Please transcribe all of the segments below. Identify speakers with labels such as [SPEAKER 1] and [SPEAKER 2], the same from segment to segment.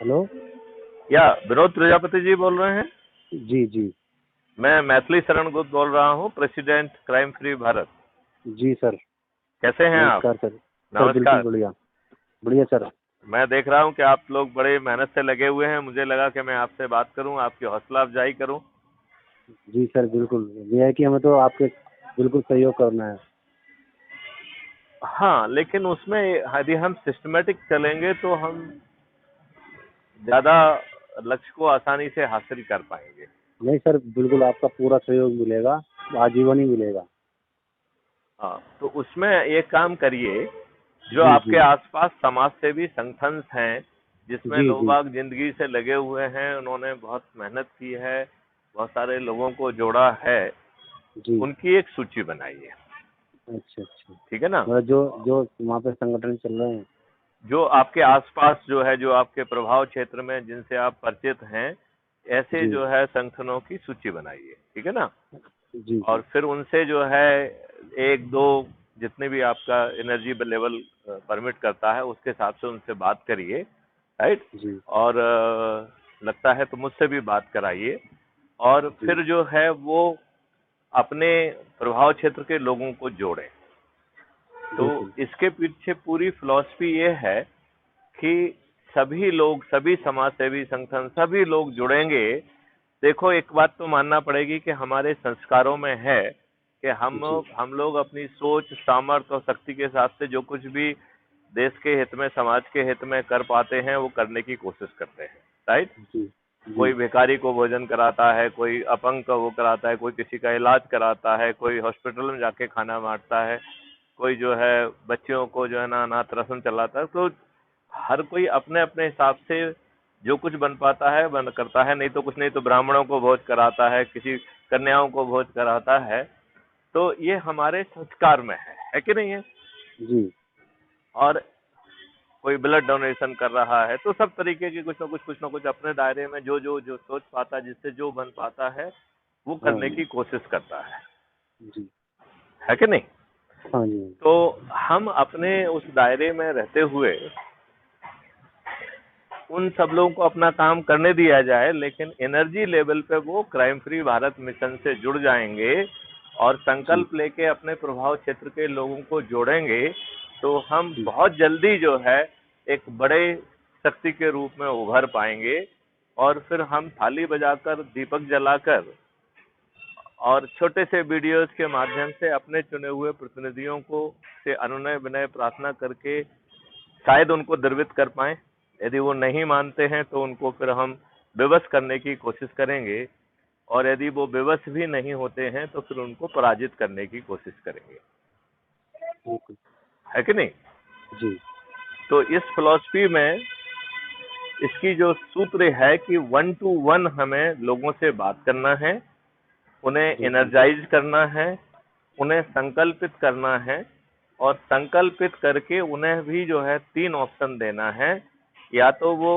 [SPEAKER 1] Hello.
[SPEAKER 2] या विनोद प्रजापति जी बोल रहे हैं?
[SPEAKER 1] जी जी।
[SPEAKER 2] मैं मैथिली शरण गुप्त बोल रहा हूँ, प्रेसिडेंट क्राइम फ्री भारत।
[SPEAKER 1] जी सर।
[SPEAKER 2] कैसे हैं आप?
[SPEAKER 1] नमस्कार सर। सर बिल्कुल
[SPEAKER 2] नमस्कार।
[SPEAKER 1] बढ़िया। बढ़िया सर।
[SPEAKER 2] मैं देख रहा हूँ कि आप लोग बड़े मेहनत से लगे हुए हैं। मुझे लगा कि मैं आपसे बात करूँ, आपकी हौसला अफजाई करूँ।
[SPEAKER 1] जी सर बिल्कुल, ये है कि हमें तो आपके बिल्कुल सहयोग करना है।
[SPEAKER 2] हाँ, लेकिन उसमें यदि हम सिस्टमेटिक चलेंगे तो हम ज्यादा लक्ष्य को आसानी से हासिल कर पाएंगे।
[SPEAKER 1] नहीं सर, बिल्कुल आपका पूरा सहयोग मिलेगा, आजीवन ही मिलेगा।
[SPEAKER 2] हाँ, तो उसमें एक काम करिए, जो
[SPEAKER 1] जी
[SPEAKER 2] आपके
[SPEAKER 1] जी।
[SPEAKER 2] आसपास समाज सेवी संगठन हैं, जिसमें
[SPEAKER 1] जी
[SPEAKER 2] लोग
[SPEAKER 1] जी।
[SPEAKER 2] बाग जिंदगी से लगे हुए हैं, उन्होंने बहुत मेहनत की है, बहुत सारे लोगों को जोड़ा है,
[SPEAKER 1] जी।
[SPEAKER 2] उनकी एक सूची बनाइए।
[SPEAKER 1] अच्छा अच्छा।
[SPEAKER 2] ठीक है ना?
[SPEAKER 1] मतलब जो जो वहाँ पे संगठन चल रहे हैं।
[SPEAKER 2] जो आपके आसपास जो है, जो आपके प्रभाव क्षेत्र में जिनसे आप परिचित हैं, ऐसे
[SPEAKER 1] जी
[SPEAKER 2] जो है संगठनों की सूची बनाइए। ठीक है ना?
[SPEAKER 1] जी।
[SPEAKER 2] और
[SPEAKER 1] जी
[SPEAKER 2] फिर उनसे जो है एक दो, जितने भी आपका एनर्जी लेवल परमिट करता है उसके हिसाब से उनसे बात करिए। राइट?
[SPEAKER 1] जी।
[SPEAKER 2] और लगता है तो मुझसे भी बात कराइए। और
[SPEAKER 1] जी
[SPEAKER 2] फिर जो है वो अपने प्रभाव क्षेत्र के लोगों को जोड़ें। तो
[SPEAKER 1] बिल्कुल।
[SPEAKER 2] इसके पीछे पूरी फिलॉसफी ये है कि सभी लोग, सभी समाज सेवी संगठन, सभी लोग जुड़ेंगे। देखो, एक बात तो मानना पड़ेगी कि हमारे संस्कारों में है कि
[SPEAKER 1] जी
[SPEAKER 2] हम लोग अपनी सोच, सामर्थ्य और शक्ति के हिसाब से जो कुछ भी देश के हित में, समाज के हित में कर पाते हैं वो करने की कोशिश करते हैं। राइट?
[SPEAKER 1] जी। जी
[SPEAKER 2] कोई भिखारी को भोजन कराता है, कोई अपंग का वो कराता है, कोई किसी का इलाज कराता है, कोई हॉस्पिटल में जाके खाना बांटता है, कोई जो है बच्चियों को जो है ना अनाथ आश्रम चलाता है। तो हर कोई अपने अपने हिसाब से जो कुछ बन पाता है बन करता है। नहीं तो कुछ नहीं तो ब्राह्मणों को भोज कराता है, किसी कन्याओं को भोज कराता है। तो ये हमारे संस्कार में है कि नहीं है?
[SPEAKER 1] जी।
[SPEAKER 2] और कोई ब्लड डोनेशन कर रहा है, तो सब तरीके की कुछ ना कुछ अपने दायरे में जो जो जो सोच पाता है, जिससे जो बन पाता है वो
[SPEAKER 1] हाँ
[SPEAKER 2] करने
[SPEAKER 1] जी।
[SPEAKER 2] की कोशिश करता
[SPEAKER 1] जी।
[SPEAKER 2] है कि नहीं?
[SPEAKER 1] हाँ जी।
[SPEAKER 2] तो हम अपने उस दायरे में रहते हुए उन सब लोगों को अपना काम करने दिया जाए, लेकिन एनर्जी लेवल पे वो क्राइम फ्री भारत मिशन से जुड़ जाएंगे और
[SPEAKER 1] जी
[SPEAKER 2] संकल्प लेके अपने प्रभाव क्षेत्र के लोगों को जोड़ेंगे, तो हम
[SPEAKER 1] जी।
[SPEAKER 2] बहुत जल्दी जो है एक बड़े शक्ति के रूप में उभर पाएंगे। और फिर हम थाली बजाकर, दीपक जलाकर और छोटे से वीडियोस के माध्यम से अपने चुने हुए प्रतिनिधियों को से अनुनय विनय प्रार्थना करके शायद उनको द्रवित कर पाए। यदि वो नहीं मानते हैं तो उनको फिर हम विवश करने की कोशिश करेंगे, और यदि वो विवश भी नहीं होते हैं तो फिर उनको पराजित करने की कोशिश करेंगे।
[SPEAKER 1] बिल्कुल।
[SPEAKER 2] है कि नहीं?
[SPEAKER 1] जी
[SPEAKER 2] तो इस फिलॉसफी में इसकी जो सूत्र है कि 1 to 1 हमें लोगों से बात करना है, उन्हें
[SPEAKER 1] बिल्कुल।
[SPEAKER 2] एनर्जाइज करना है, उन्हें संकल्पित करना है, और संकल्पित करके उन्हें भी जो है 3 ऑप्शन देना है। या तो वो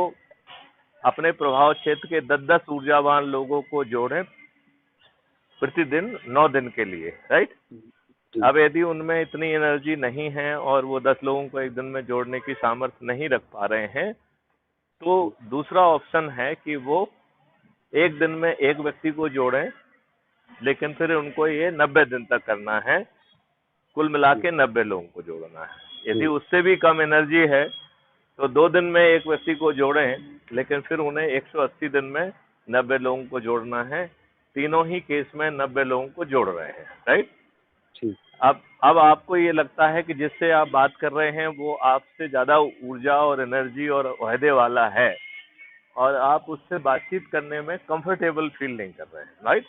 [SPEAKER 2] अपने प्रभाव क्षेत्र के 10-10 ऊर्जावान लोगों को जोड़ें प्रतिदिन 9 दिन के लिए। राइट?
[SPEAKER 1] जी
[SPEAKER 2] अब यदि उनमें इतनी एनर्जी नहीं है और वो 10 लोगों को एक दिन में जोड़ने की सामर्थ्य नहीं रख पा रहे हैं, तो
[SPEAKER 1] जी।
[SPEAKER 2] दूसरा ऑप्शन है कि वो एक दिन में एक व्यक्ति को जोड़ें, लेकिन फिर उनको ये 90 दिन तक करना है। कुल मिला
[SPEAKER 1] जी
[SPEAKER 2] के 90 लोगों को जोड़ना है। यदि
[SPEAKER 1] जी।
[SPEAKER 2] उससे भी कम एनर्जी है तो 2 दिन में एक व्यक्ति को जोड़ें, लेकिन फिर उन्हें 180 दिन में 90 लोगों को जोड़ना है। तीनों ही केस में 90 लोगों को जोड़ रहे हैं। राइट?
[SPEAKER 1] ठीक।
[SPEAKER 2] अब आपको ये लगता है कि जिससे आप बात कर रहे हैं वो आपसे ज्यादा ऊर्जा और एनर्जी और ओहदे वाला है, और आप उससे बातचीत करने में कंफर्टेबल फील नहीं कर रहे हैं। राइट?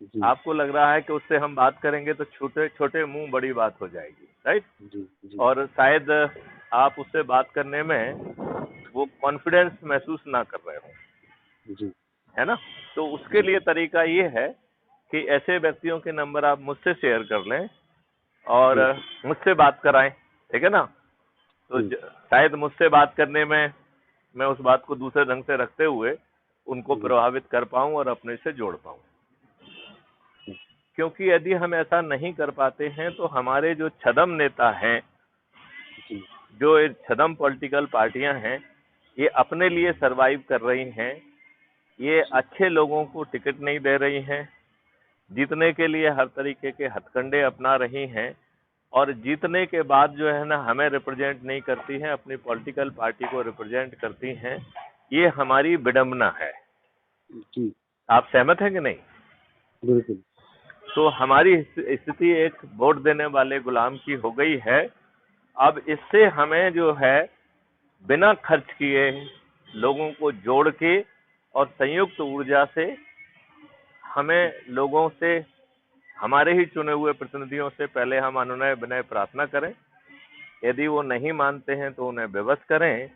[SPEAKER 1] जी
[SPEAKER 2] आपको लग रहा है कि उससे हम बात करेंगे तो छोटे छोटे मुंह बड़ी बात हो जाएगी। राइट?
[SPEAKER 1] जी। जी
[SPEAKER 2] और शायद आप उससे बात करने में वो कॉन्फिडेंस महसूस ना कर रहे हो।
[SPEAKER 1] जी।
[SPEAKER 2] है ना? तो उसके लिए
[SPEAKER 1] बिल्कुल।
[SPEAKER 2] तरीका ये है कि ऐसे व्यक्तियों के नंबर आप मुझसे शेयर कर लें और
[SPEAKER 1] बिल्कुल।
[SPEAKER 2] मुझसे बात कराएं। ठीक है ना? तो
[SPEAKER 1] जी
[SPEAKER 2] शायद मुझसे बात करने में मैं उस बात को दूसरे ढंग से रखते हुए उनको
[SPEAKER 1] जी।
[SPEAKER 2] प्रभावित कर पाऊं और अपने से जोड़ पाऊं।
[SPEAKER 1] जी
[SPEAKER 2] क्योंकि यदि हम ऐसा नहीं कर पाते हैं तो हमारे जो छदम नेता हैं,
[SPEAKER 1] जी।
[SPEAKER 2] जो छदम पॉलिटिकल पार्टियां हैं, ये अपने लिए सरवाइव कर रही हैं, ये अच्छे लोगों को टिकट नहीं दे रही हैं, जीतने के लिए हर तरीके के हथकंडे अपना रही हैं, और जीतने के बाद जो है ना हमें रिप्रेजेंट नहीं करती हैं, अपनी पॉलिटिकल पार्टी को रिप्रेजेंट करती हैं। ये हमारी विडंबना है।
[SPEAKER 1] जी
[SPEAKER 2] आप सहमत हैं कि नहीं?
[SPEAKER 1] बिल्कुल।
[SPEAKER 2] तो हमारी स्थिति एक वोट देने वाले गुलाम की हो गई है। अब इससे हमें जो है बिना खर्च किए लोगों को जोड़ के और संयुक्त ऊर्जा से हमें लोगों से, हमारे ही चुने हुए प्रतिनिधियों से पहले हम अनुनय विनय प्रार्थना करें। यदि वो नहीं मानते हैं तो उन्हें विवश करें,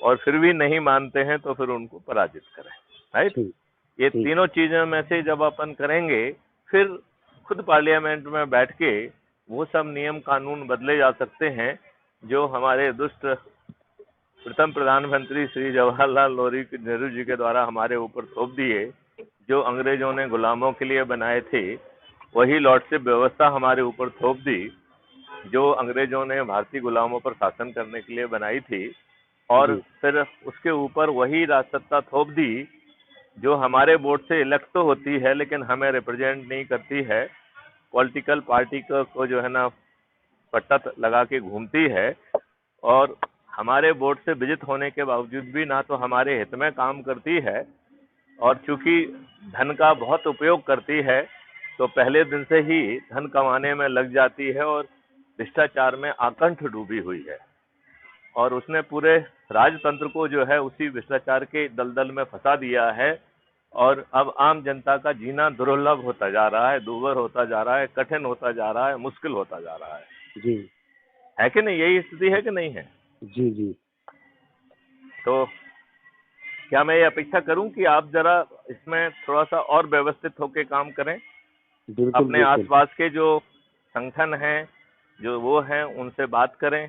[SPEAKER 2] और फिर भी नहीं मानते हैं तो फिर उनको पराजित करें। राइट?
[SPEAKER 1] ठीक
[SPEAKER 2] ये
[SPEAKER 1] ठीक
[SPEAKER 2] तीनों चीजों में से जब अपन करेंगे, फिर खुद पार्लियामेंट में बैठ के वो सब नियम कानून बदले जा सकते हैं जो हमारे दुष्ट प्रथम प्रधानमंत्री श्री जवाहरलाल नेहरू जी के द्वारा हमारे ऊपर थोप दिए, जो अंग्रेजों ने गुलामों के लिए बनाए थे। वही लॉर्डशिप व्यवस्था हमारे ऊपर थोप दी जो अंग्रेजों ने भारतीय गुलामों पर शासन करने के लिए बनाई थी, और
[SPEAKER 1] जी
[SPEAKER 2] फिर उसके ऊपर वही राजसत्ता थोप दी जो हमारे वोट से इलेक्ट तो होती है लेकिन हमें रिप्रेजेंट नहीं करती है। पॉलिटिकल पार्टी को जो है ना पट्टा लगा के घूमती है, और हमारे वोट से विजित होने के बावजूद भी ना तो हमारे हित में काम करती है, और चूंकि धन का बहुत उपयोग करती है तो पहले दिन से ही धन कमाने में लग जाती है और भ्रष्टाचार में आकंठ डूबी हुई है, और उसने पूरे राजतंत्र को जो है उसी भ्रष्टाचार के दलदल में फंसा दिया है। और अब आम जनता का जीना दुर्लभ होता जा रहा है, दूभर होता जा रहा है, कठिन होता जा रहा है, मुश्किल होता जा रहा
[SPEAKER 1] जी
[SPEAKER 2] है कि नहीं? यही स्थिति है कि नहीं है?
[SPEAKER 1] जी जी
[SPEAKER 2] तो क्या मैं ये अपेक्षा करूं कि आप जरा इसमें थोड़ा सा और व्यवस्थित होकर काम करें,
[SPEAKER 1] बिल्कुल
[SPEAKER 2] अपने
[SPEAKER 1] बिल्कुल
[SPEAKER 2] आसपास के जो संगठन हैं, जो वो हैं, उनसे बात करें।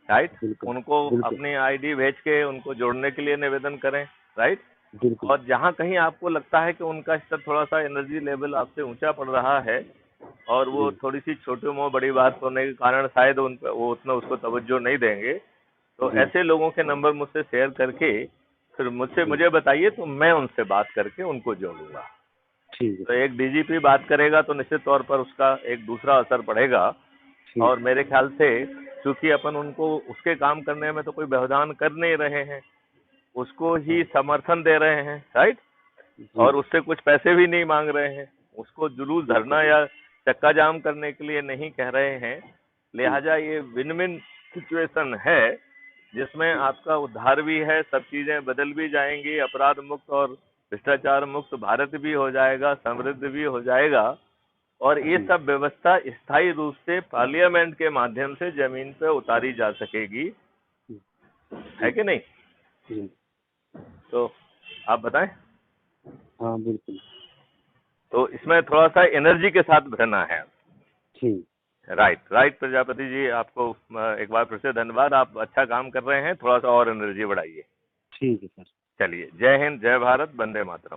[SPEAKER 2] राइट?
[SPEAKER 1] बिल्कुल
[SPEAKER 2] उनको
[SPEAKER 1] बिल्कुल
[SPEAKER 2] अपनी आईडी भेज के उनको जोड़ने के लिए निवेदन करें। राइट?
[SPEAKER 1] बिल्कुल
[SPEAKER 2] और जहां कहीं आपको लगता है कि उनका स्तर थोड़ा सा एनर्जी लेवल आपसे ऊंचा पड़ रहा है, और वो
[SPEAKER 1] जी
[SPEAKER 2] थोड़ी सी छोटी मोटी बड़ी बात होने के कारण शायद उन पे वो उतना उसको तवज्जो नहीं देंगे, तो
[SPEAKER 1] जी
[SPEAKER 2] ऐसे लोगों के नंबर मुझसे शेयर करके फिर
[SPEAKER 1] जी
[SPEAKER 2] मुझे बताइए, तो मैं उनसे बात करके उनको जोड़ूंगा।
[SPEAKER 1] ठीक है
[SPEAKER 2] तो
[SPEAKER 1] सर।
[SPEAKER 2] एक डीजीपी बात करेगा तो निश्चित तौर पर उसका एक दूसरा असर पड़ेगा,
[SPEAKER 1] ठीक
[SPEAKER 2] और मेरे ख्याल से क्योंकि अपन उनको उसके काम करने में तो कोई व्यवधान कर नहीं रहे हैं, उसको ही समर्थन दे रहे हैं। राइट?
[SPEAKER 1] जी
[SPEAKER 2] और उससे कुछ पैसे भी नहीं मांग रहे हैं, उसको जुलूस धरना
[SPEAKER 1] बिल्कुल
[SPEAKER 2] या चक्का जाम करने के लिए नहीं कह रहे हैं।
[SPEAKER 1] जी
[SPEAKER 2] लिहाजा ये विन विन सिचुएशन है जिसमें
[SPEAKER 1] जी
[SPEAKER 2] आपका उद्धार भी है, सब चीजें बदल भी जाएंगी, अपराध मुक्त और भ्रष्टाचार मुक्त भारत भी हो जाएगा, समृद्ध भी हो जाएगा, और ये
[SPEAKER 1] जी
[SPEAKER 2] सब व्यवस्था स्थायी रूप से पार्लियामेंट के माध्यम से जमीन पे उतारी जा सकेगी। है
[SPEAKER 1] जी
[SPEAKER 2] कि नहीं?
[SPEAKER 1] जी
[SPEAKER 2] तो आप बताएं।
[SPEAKER 1] हाँ बिल्कुल
[SPEAKER 2] तो इसमें थोड़ा सा एनर्जी के साथ भरना है।
[SPEAKER 1] ठीक
[SPEAKER 2] राइट राइट प्रजापति जी, आपको एक बार फिर से धन्यवाद। आप अच्छा काम कर रहे हैं, थोड़ा सा और एनर्जी बढ़ाइए।
[SPEAKER 1] ठीक है सर।
[SPEAKER 2] चलिए, जय हिंद, जय भारत, वंदे मातरम।